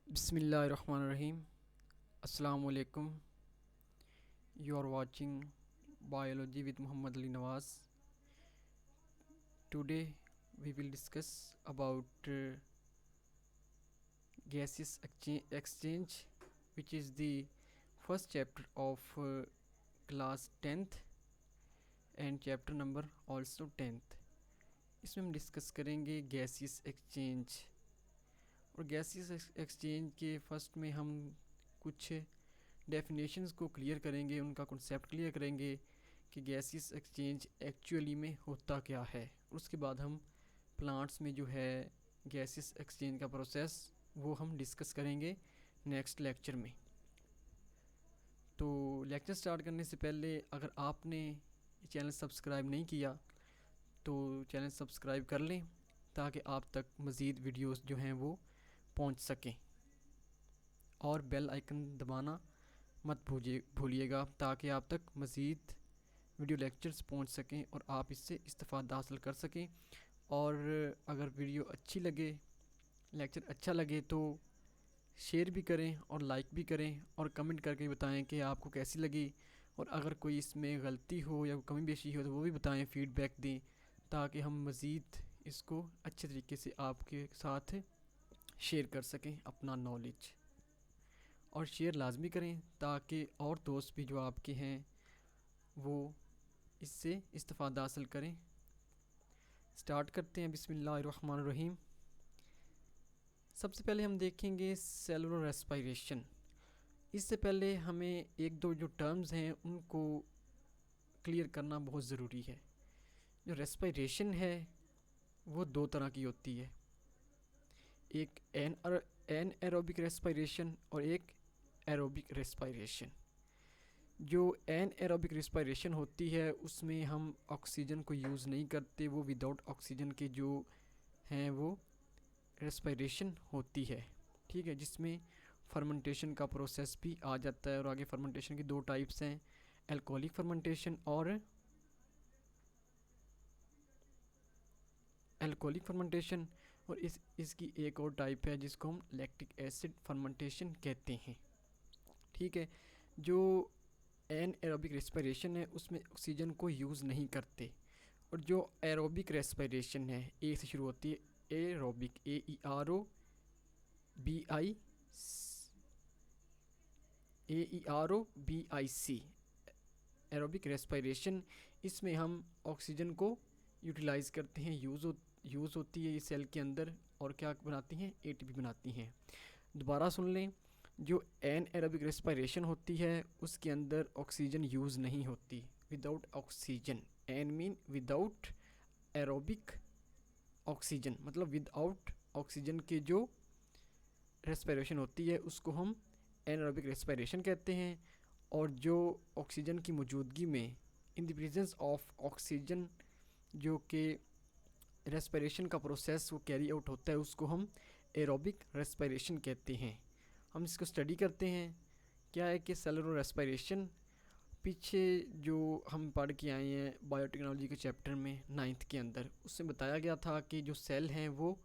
Bismillahirrahmanirrahim. Assalamu alaikum. You are watching Biology with Muhammad Ali Nawaz. Today we will discuss about gaseous exchange, which is the first chapter of class 10th and chapter number also 10th. इसमें हम discuss करेंगे gaseous exchange. और gaseous exchange के first में हम कुछ definitions को clear करेंगे, उनका कॉन्सेप्ट क्लियर करेंगे कि गैसियस एक्सचेंज एक्चुअली में होता क्या है। उसके बाद हम प्लांट्स में जो है गैसियस एक्सचेंज का प्रोसेस वो हम डिस्कस करेंगे नेक्स्ट लेक्चर में। तो लेक्चर स्टार्ट करने से पहले अगर आपने चैनल सब्सक्राइब नहीं किया तो चैनल सब्सक्राइब कर लें ताकि आप तक मज़ीद वीडियोस जो हैं वो पहुंच सकें, और बेल आइकन दबाना मत भूलिएगा ताकि आप तक मज़ीद वीडियो लेक्चर्स पहुंच सकें और आप इससे इस्तेफ़ादा हासिल कर सकें। और अगर वीडियो अच्छी लगे, लेक्चर अच्छा लगे तो शेयर भी करें और लाइक भी करें और कमेंट करके बताएं कि आपको कैसी लगी। और अगर कोई इसमें गलती हो या कमी बेशी हो तो वो भी बताएं, फ़ीडबैक दें ताकि हम मज़ीद इसको अच्छे तरीके से आपके साथ शेयर कर सकें अपना नॉलेज। और शेयर लाजमी करें ताकि और दोस्त भी जो आपके हैं वो इससे इस्तेफ़ादा हासिल करें। स्टार्ट करते हैं। बिस्मिल्लाहिर्रहमानिर्रहीम। सबसे पहले हम देखेंगे सेलुलर रेस्पिरेशन। इससे पहले हमें एक दो जो टर्म्स हैं उनको क्लियर करना बहुत ज़रूरी है। जो रेस्पिरेशन है वो दो तरह की होती है, एक एन एरोबिक रेस्पिरेशन और एक एरोबिक रेस्पिरेशन। जो एन एरोबिक रेस्पिरेशन होती है उसमें हम ऑक्सीजन को यूज़ नहीं करते, वो विदाउट ऑक्सीजन के जो हैं वो रेस्पिरेशन होती है, ठीक है, जिसमें फर्मेंटेशन का प्रोसेस भी आ जाता है। और आगे फर्मेंटेशन की दो टाइप्स हैं, एल्कोहलिक फर्मेंटेशन और एल्कोहलिक फर्मेंटेशन, और इसकी एक और टाइप है जिसको हम लैक्टिक एसिड फर्मेंटेशन कहते हैं, ठीक है। जो एन एरोबिक रेस्पिरेशन है उसमें ऑक्सीजन को यूज़ नहीं करते, और जो एरोबिक रेस्पिरेशन है ए से शुरू होती है, aerobic AERO BIC aerobic respiration, इसमें हम ऑक्सीजन को यूटिलाइज़ करते हैं, यूज़ होती है ये सेल के अंदर, और क्या बनाती हैं, ATP बनाती हैं। दोबारा सुन लें, जो एन एरोबिक रेस्पिरेशन होती है उसके अंदर ऑक्सीजन यूज़ नहीं होती, without oxygen. An mean without aerobic oxygen, मतलब विदाउट ऑक्सीजन के जो रेस्पिरेशन होती है उसको हम एनारोबिक रेस्पिरेशन कहते हैं। और जो ऑक्सीजन की मौजूदगी में, in the presence of oxygen, जो कि रेस्पिरेशन का प्रोसेस वो कैरी आउट होता है, उसको हम एरोबिक रेस्पिरेशन कहते हैं। हम इसको स्टडी करते हैं। क्या है कि सेलुलर रेस्पिरेशन पीछे जो हम पढ़ के आए हैं बायोटेक्नोलॉजी के चैप्टर में 9th के अंदर, उससे बताया गया था कि जो सेल हैं वो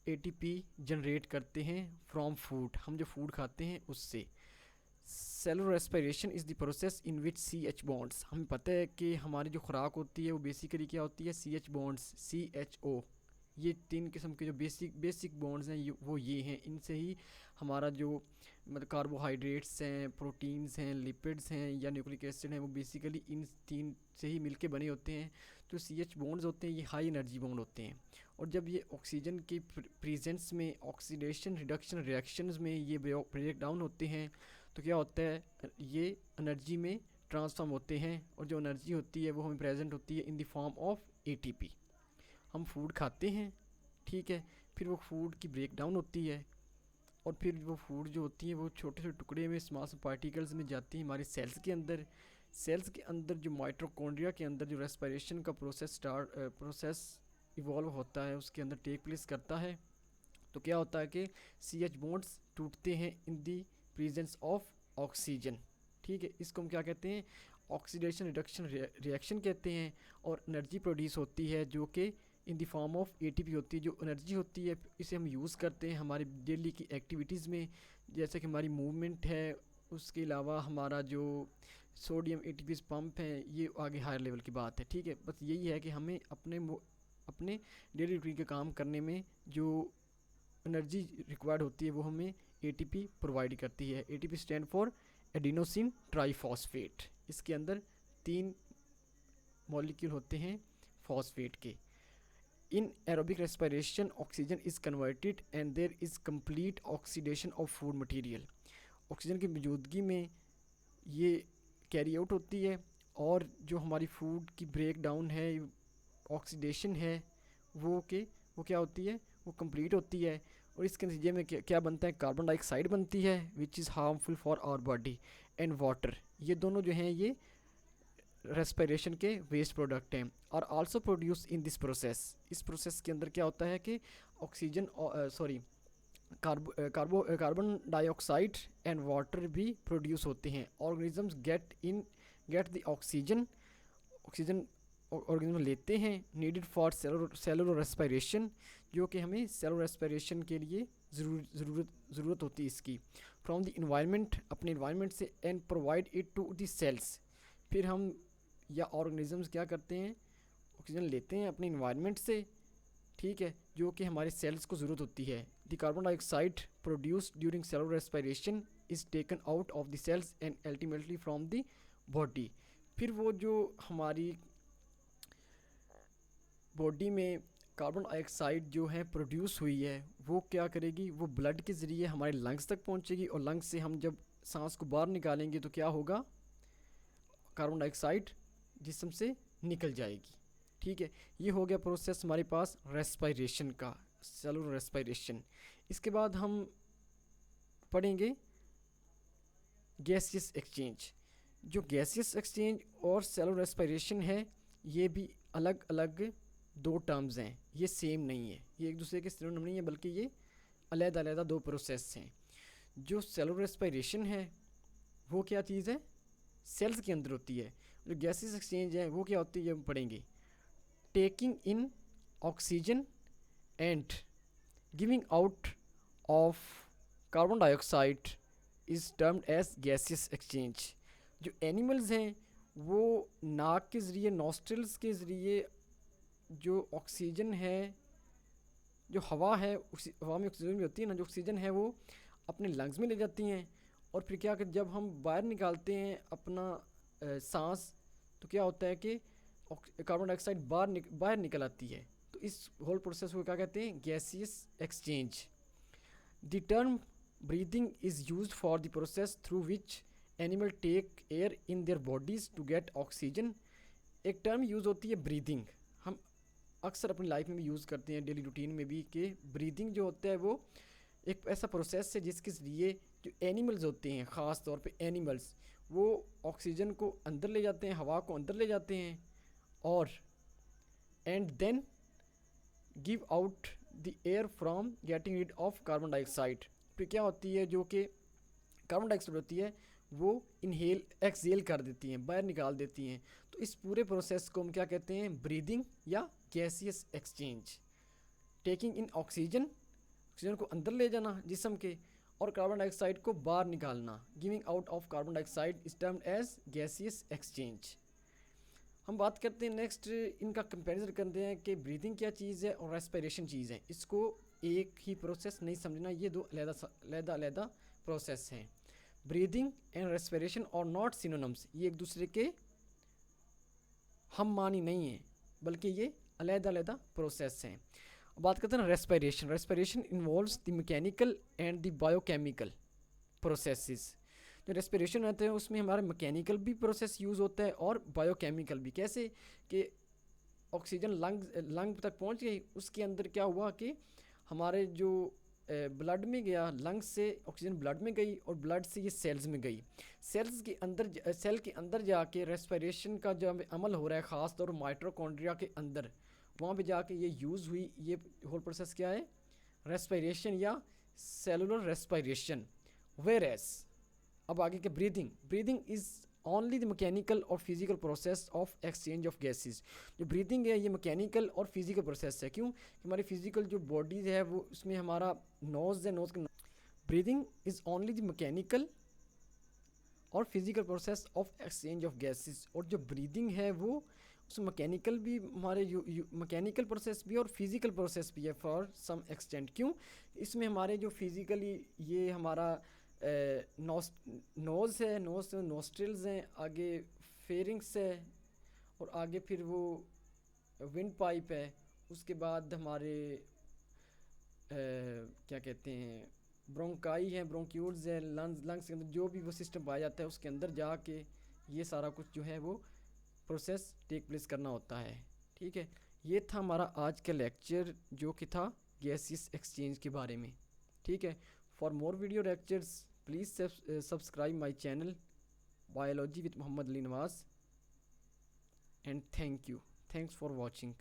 ATP जनरेट करते हैं फ्रॉम फूड, हम जो फूड खाते हैं उससे। Cellular respiration is the process in which CH bonds, हमें पता है कि हमारी जो खुराक होती है वो बेसिकली क्या होती है, CH बॉन्ड्स, CHO, ये तीन किस्म के जो बेसिक बॉन्ड्स हैं वो ये हैं। इनसे ही हमारा जो मतलब कार्बोहाइड्रेट्स हैं, प्रोटीन्स हैं, लिपिड्स हैं या न्यूक्लिक एसिड हैं, वो बेसिकली इन तीन से ही मिलके बने होते हैं। तो CH बॉन्ड्स होते हैं ये हाई एनर्जी बॉन्ड होते हैं, और जब ये ऑक्सीजन के प्रेजेंस में ऑक्सीडेशन रिडक्शन रिएक्शंस में ये ब्रेक डाउन होते हैं तो क्या होता है, ये एनर्जी में ट्रांसफॉर्म होते हैं, और जो एनर्जी होती है वो हमें प्रेजेंट होती है in the form of ATP। हम फूड खाते हैं, ठीक है, फिर वो फूड की ब्रेक डाउन होती है, और फिर वो फूड जो होती है वो छोटे छोटे टुकड़े में स्मॉल पार्टिकल्स में जाती है हमारे सेल्स के अंदर। सेल्स के अंदर जो माइटोकॉन्ड्रिया के अंदर जो रेस्पिरेशन का प्रोसेस इवॉल्व होता है उसके अंदर टेक प्लेस करता है। तो क्या होता है कि CH बॉन्ड्स टूटते हैं इन दी प्रेजेंस ऑफ ऑक्सीजन, ठीक है। इसको हम क्या कहते हैं, ऑक्सीडेशन रिडक्शन रिएक्शन कहते हैं। और एनर्जी प्रोड्यूस होती है जो कि in the form of ATP होती है, जो एनर्जी होती है इसे हम यूज़ करते हैं हमारी डेली की एक्टिविटीज़ में, जैसे कि हमारी मूवमेंट है, उसके अलावा हमारा जो सोडियम एटीपी पंप है, ये आगे हायर लेवल की बात है, ठीक है। बस यही है कि हमें अपने डेली रूटीन के काम करने में जो एनर्जी रिक्वायर्ड होती है वो हमें एटीपी प्रोवाइड करती है। ATP stand for adenosine triphosphate. इसके अंदर 3 मॉलिक्यूल होते हैं फॉस्फेट के। In aerobic respiration oxygen is converted and there is complete oxidation of food material. Oxygen की मौजूदगी में ये कैरी आउट होती है और जो हमारी फूड की ब्रेक डाउन है, ऑक्सीडेशन है, वो क्या होती है, वो कंप्लीट होती है। और इसके नतीजे में क्या बनता है, कार्बन डाइऑक्साइड बनती है which is harmful for our body, and water. ये दोनों जो हैं ये रेस्पिरेशन के वेस्ट प्रोडक्ट हैं और also produce in this process. इस प्रोसेस के अंदर क्या होता है कि oxygen carbon dioxide and water भी प्रोड्यूस होते हैं। Organisms get the oxygen organism लेते हैं नीडेड फॉर सेलुलर रेस्पिरेशन, जो कि हमें सेलुलर रेस्पिरेशन के लिए ज़रूरत होती है इसकी, फ्रॉम द इन्वायरमेंट, अपने इन्वायरमेंट से, and provide it to the cells. फिर हम या ऑर्गेनिजम्स क्या करते हैं, ऑक्सीजन लेते हैं अपने इन्वायरमेंट से, ठीक है, जो कि हमारे सेल्स को ज़रूरत होती है। The carbon dioxide produced during cellular respiration is taken out of the cells and ultimately from the body. फिर वो जो हमारी बॉडी में कार्बन डाइऑक्साइड जो है प्रोड्यूस हुई है, वो क्या करेगी, वो ब्लड के ज़रिए हमारे लंग्स तक पहुंचेगी और लंग्स से हम जब सांस को बाहर निकालेंगे तो क्या होगा, कार्बन डाइऑक्साइड जिस्म से निकल जाएगी, ठीक है। ये हो गया प्रोसेस हमारे पास रेस्पिरेशन का, सेलुलर रेस्पिरेशन। इसके बाद हम पढ़ेंगे गैसियस एक्सचेंज। जो गैसियस एक्सचेंज और सेलुलर रेस्पिरेशन है, ये भी अलग अलग 2 टर्म्स हैं, ये सेम नहीं है, ये एक दूसरे के सिनोनिम नहीं है, बल्कि ये अलग-अलग 2 प्रोसेस हैं। जो सेलुलर रेस्पिरेशन है वो क्या चीज़ है, सेल्स के अंदर होती है। जो गैसेस एक्सचेंज है वो क्या होती है, हम पढ़ेंगे। Taking in oxygen and giving out of carbon dioxide is termed as gaseous exchange. जो एनिमल्स हैं वो नाक के ज़रिए, नॉस्ट्रल्स के ज़रिए जो ऑक्सीजन है, जो हवा है, हवा में ऑक्सीजन भी होती है ना, जो ऑक्सीजन है वो अपने लंग्स में ले जाती हैं और फिर क्या कर जब हम बाहर निकालते हैं अपना सांस, तो क्या होता है कि कार्बन डाइऑक्साइड बाहर निकल आती है। तो इस होल प्रोसेस को क्या कहते हैं, gaseous exchange. The term breathing is used for the process through which animal take air in their bodies to get oxygen. एक टर्म यूज़ होती है ब्रीदिंग, हम अक्सर अपनी लाइफ में भी यूज़ करते हैं, डेली रूटीन में भी, कि ब्रीदिंग जो होता है वो एक ऐसा प्रोसेस है जिसके ज़रिए जो एनिमल्स होते हैं, ख़ास तौर पे एनिमल्स, वो ऑक्सीजन को अंदर ले जाते हैं, हवा को अंदर ले जाते हैं और and then give out the air from getting rid of carbon dioxide. फिर क्या होती है, जो कि कार्बन डाइऑक्साइड होती है वो इनहेल एक्सहेल कर देती हैं, बाहर निकाल देती हैं। तो इस पूरे प्रोसेस को हम क्या कहते हैं, ब्रीदिंग या gaseous exchange. Taking in oxygen, oxygen को अंदर ले जाना जिस्म के, और कार्बन डाइऑक्साइड को बाहर निकालना, giving out of carbon dioxide is termed as gaseous exchange. हम बात करते हैं नेक्स्ट, इनका कंपैरिजन करते हैं कि ब्रीदिंग क्या चीज़ है और रेस्पिरेशन चीज़ है। इसको एक ही प्रोसेस नहीं समझना, ये 2 अलग-अलग प्रोसेस हैं। ब्रीदिंग एंड रेस्पिरेशन और नॉट सिनोनिम्स, ये एक दूसरे के हम मानी नहीं है, बल्कि ये अलग-अलग प्रोसेस हैं। बात करते हैं respiration. Respiration involves the mechanical and the biochemical processes. जो रेस्पिरेशन रहते हैं उसमें हमारा मैकेनिकल भी प्रोसेस यूज़ होता है और बायोकेमिकल भी। कैसे कि ऑक्सीजन लंग तक पहुंच गई, उसके अंदर क्या हुआ कि हमारे जो ब्लड में गया, लंग्स से ऑक्सीजन ब्लड में गई और ब्लड से ये सेल्स में गई। सेल्स के अंदर, सेल के अंदर जाके रेस्पिरेशन का जो अमल हो रहा है, ख़ास तौर माइटोकॉन्ड्रिया के अंदर, वहाँ पे जाके ये यूज़ हुई। ये होल प्रोसेस क्या है, रेस्पिरेशन या सेलुलर रेस्पिरेशन। वेयर एज अब आगे के breathing is only the mechanical और physical process of exchange of gases. जो ब्रीदिंग है ये मैकेनिकल और फिजिकल प्रोसेस है। क्यों? हमारी फिजिकल जो बॉडी है वो उसमें हमारा नोज़ है, नोज़ का breathing is only the mechanical और physical process of exchange of gases. और जो ब्रीदिंग है वो उस मैकेनिकल भी हमारे मैकेनिकल प्रोसेस भी और फिजिकल प्रोसेस भी है फॉर सम एक्सटेंट। क्यों? इसमें हमारे जो फिजिकली ये हमारा नोज़ है, नोज़ नोस्ट्रिल्स हैं, आगे फेरिंग्स है और आगे फिर वो विंड पाइप है। उसके बाद हमारे क्या कहते हैं ब्रोंकाई है, ब्रोंक्यूल्स है, लंग्स के अंदर जो भी वो सिस्टम पाया जाता है उसके अंदर जाके ये सारा कुछ जो है वो प्रोसेस टेक प्लेस करना होता है। ठीक है, ये था हमारा आज का लेक्चर जो कि था गैसियस एक्सचेंज के बारे में। ठीक है, for more video lectures please subscribe my channel biology with Mohammad Ali Nawaz and thank you, thanks for watching.